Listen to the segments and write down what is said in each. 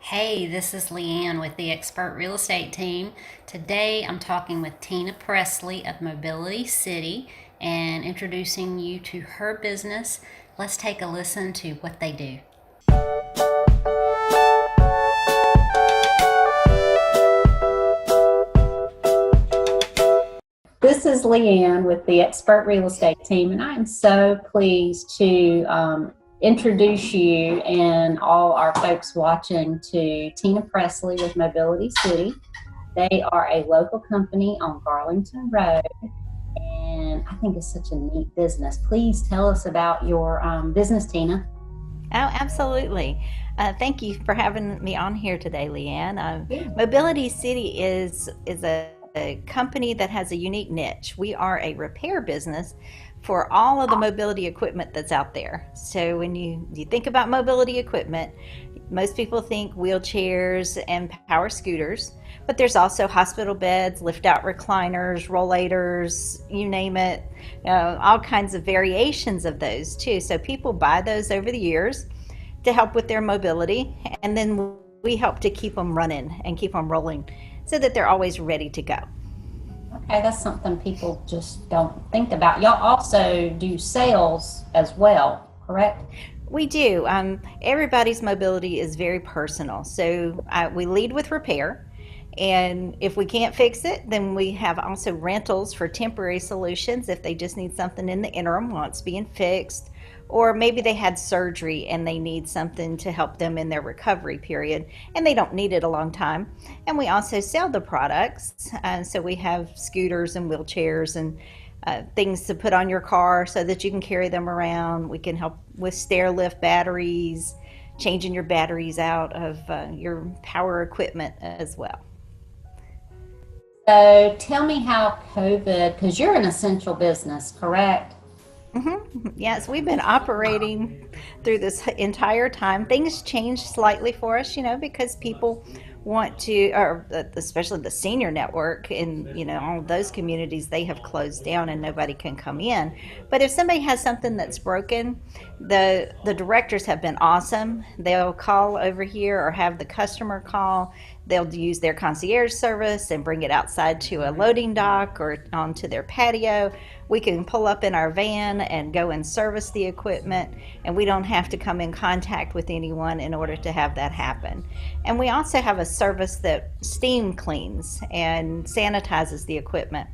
Hey, this is Leanne with the Expert Real Estate Team. Today I'm talking with Tina Presley of Mobility City and introducing you to her business. Let's take a listen to what they do. This is Leanne with the Expert Real Estate Team, and I am so pleased to introduce you and all our folks watching to Tina Presley with Mobility City. They are a local company on Garlington Road, and I think it's such a neat business. Please tell us about your business, Tina. Oh, absolutely. Thank you for having me on here today, Leanne. Yeah. Mobility City is a company that has a unique niche. We are a repair business for all of the mobility equipment that's out there. So when you think about mobility equipment, most people think wheelchairs and power scooters, but there's also hospital beds, lift out recliners, rollators, you name it, all kinds of variations of those too. So people buy those over the years to help with their mobility, and then we help to keep them running and keep them rolling so that they're always ready to go. Okay, that's something people just don't think about. Y'all also do sales as well, correct? We do. Everybody's mobility is very personal. So we lead with repair. And if we can't fix it, then we have also rentals for temporary solutions if they just need something in the interim while it's being fixed. Or maybe they had surgery and they need something to help them in their recovery period and they don't need it a long time. And we also sell the products. So we have scooters and wheelchairs and things to put on your car so that you can carry them around. We can help with stair lift batteries, changing your batteries out of your power equipment as well. So tell me how COVID, because you're an essential business, correct? Yes, we've been operating through this entire time. Things changed slightly for us, because people want to, or especially the senior network in, all those communities, they have closed down and nobody can come in. But if somebody has something that's broken, the directors have been awesome. They'll call over here or have the customer call. They'll use their concierge service and bring it outside to a loading dock or onto their patio. We can pull up in our van and go and service the equipment, and we don't have to come in contact with anyone in order to have that happen. And we also have a service that steam cleans and sanitizes the equipment.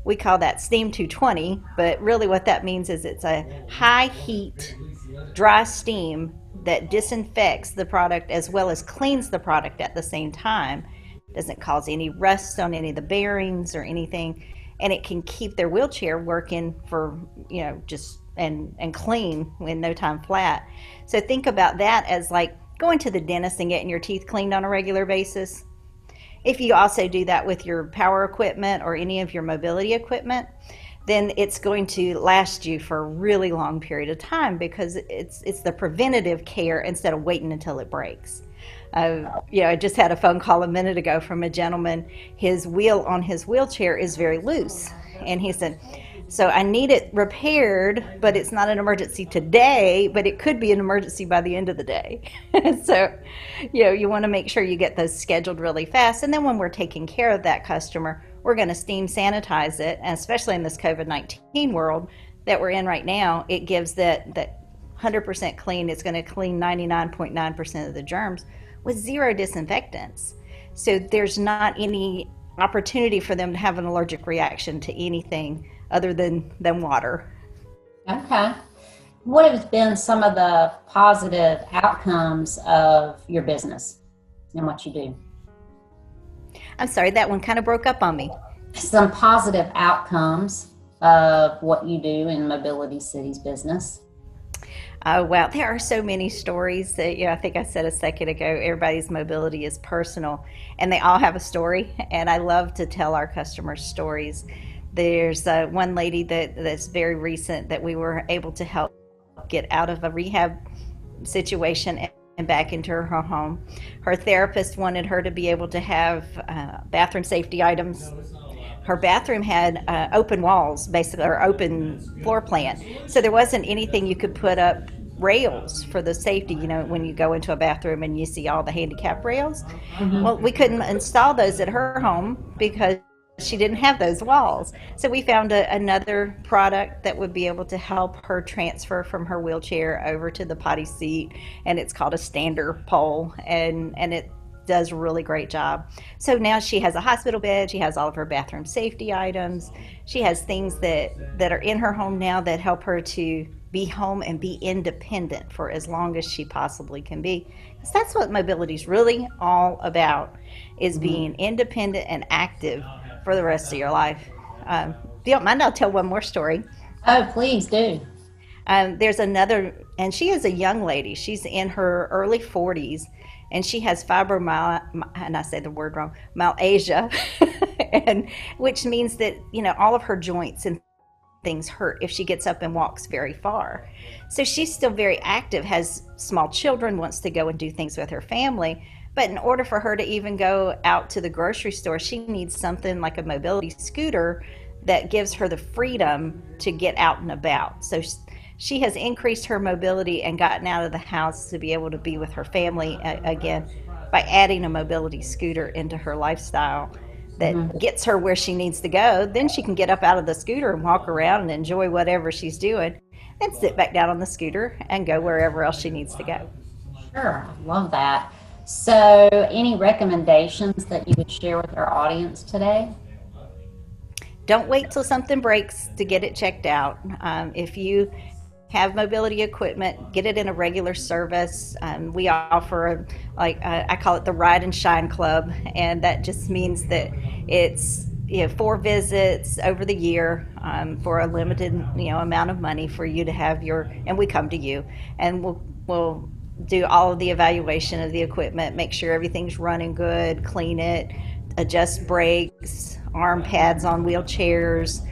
We call that Steam 220, but really what that means is it's a high heat, dry steam that disinfects the product as well as cleans the product at the same time. Doesn't cause any rust on any of the bearings or anything, and it can keep their wheelchair working for just and clean in no time flat. So think about that as like going to the dentist and getting your teeth cleaned on a regular basis. If you also do that with your power equipment or any of your mobility equipment, then it's going to last you for a really long period of time because it's the preventative care instead of waiting until it breaks. I just had a phone call a minute ago from a gentleman. His wheel on his wheelchair is very loose, and he said, "So I need it repaired, but it's not an emergency today, but it could be an emergency by the end of the day." So, you want to make sure you get those scheduled really fast, and then when we're taking care of that customer, we're going to steam sanitize it, and especially in this COVID-19 world that we're in right now, it gives that 100% clean. It's going to clean 99.9% of the germs with zero disinfectants. So there's not any opportunity for them to have an allergic reaction to anything other than water. Okay. What have been some of the positive outcomes of your business and what you do? I'm sorry, that one kind of broke up on me. Some positive outcomes of what you do in Mobility City's business. Oh, wow. There are so many stories that, I think I said a second ago, everybody's mobility is personal and they all have a story. And I love to tell our customers stories. There's one lady that's very recent that we were able to help get out of a rehab situation and back into her home. Her therapist wanted her to be able to have bathroom safety items. Her bathroom had open walls, basically, or open floor plan. So there wasn't anything you could put up rails for the safety, when you go into a bathroom and you see all the handicap rails. Mhm. Well, we couldn't install those at her home because she didn't have those walls. So we found another product that would be able to help her transfer from her wheelchair over to the potty seat, and it's called a stander pole, and it does a really great job. So now she has a hospital bed, she has all of her bathroom safety items, she has things that are in her home now that help her to be home and be independent for as long as she possibly can be. Because that's what mobility is really all about, is being independent and active for the rest of your life. If you don't mind, I'll tell one more story. Oh, please do. There's another, and she is a young lady. She's in her early 40s, and she has fibromyalgia, and I say the word wrong, myalgia, and which means that all of her joints and things hurt if she gets up and walks very far. So she's still very active, has small children, wants to go and do things with her family. But in order for her to even go out to the grocery store, she needs something like a mobility scooter that gives her the freedom to get out and about. So she has increased her mobility and gotten out of the house to be able to be with her family again by adding a mobility scooter into her lifestyle that gets her where she needs to go. Then she can get up out of the scooter and walk around and enjoy whatever she's doing, then sit back down on the scooter and go wherever else she needs to go. Sure, I love that. So, any recommendations that you would share with our audience today? Don't wait till something breaks to get it checked out. If you have mobility equipment, get it in a regular service. We offer, I call it the Ride and Shine Club, and that just means that it's 4 visits over the year for a limited amount of money for you to have and we come to you, and we'll do all of the evaluation of the equipment, make sure everything's running good, clean it, adjust brakes, arm pads on wheelchairs.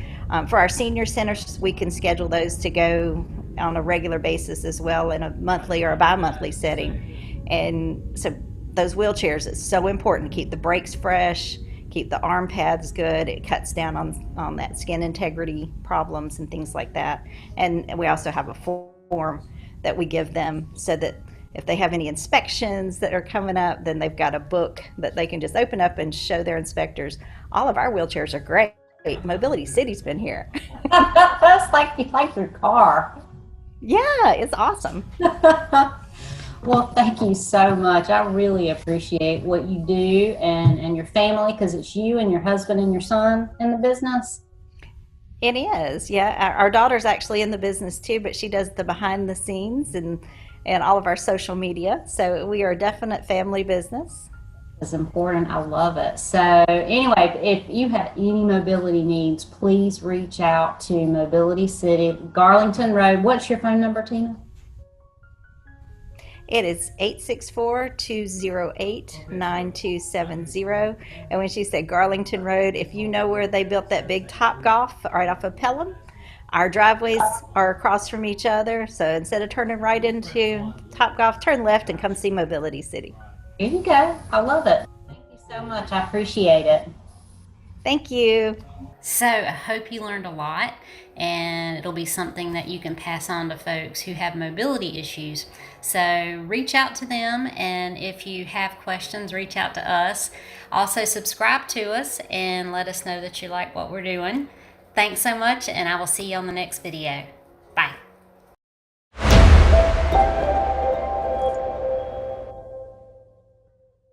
For our senior centers, we can schedule those to go on a regular basis as well in a monthly or a bi-monthly setting. And so those wheelchairs, it's so important to keep the brakes fresh, keep the arm pads good. It cuts down on that skin integrity problems and things like that. And we also have a form that we give them so that if they have any inspections that are coming up, then they've got a book that they can just open up and show their inspectors. All of our wheelchairs are great. Mobility City's been here. That's like your car. Yeah, it's awesome. Well, thank you so much. I really appreciate what you do and your family, because it's you and your husband and your son in the business. It is, yeah. Our daughter's actually in the business too, but she does the behind the scenes and all of our social media. So we are a definite family business. It's important. I love it. So anyway, if you have any mobility needs, please reach out to Mobility City, Garlington Road. What's your phone number, Tina? It is 864-208-9270. And when she said Garlington Road, if you know where they built that big Top Golf right off of Pelham, our driveways are across from each other. So instead of turning right into Top Golf, turn left and come see Mobility City. Here you go. I love it. Thank you so much. I appreciate it. Thank you. So I hope you learned a lot, and it'll be something that you can pass on to folks who have mobility issues. So reach out to them, and if you have questions, reach out to us. Also subscribe to us and let us know that you like what we're doing. Thanks so much, and I will see you on the next video.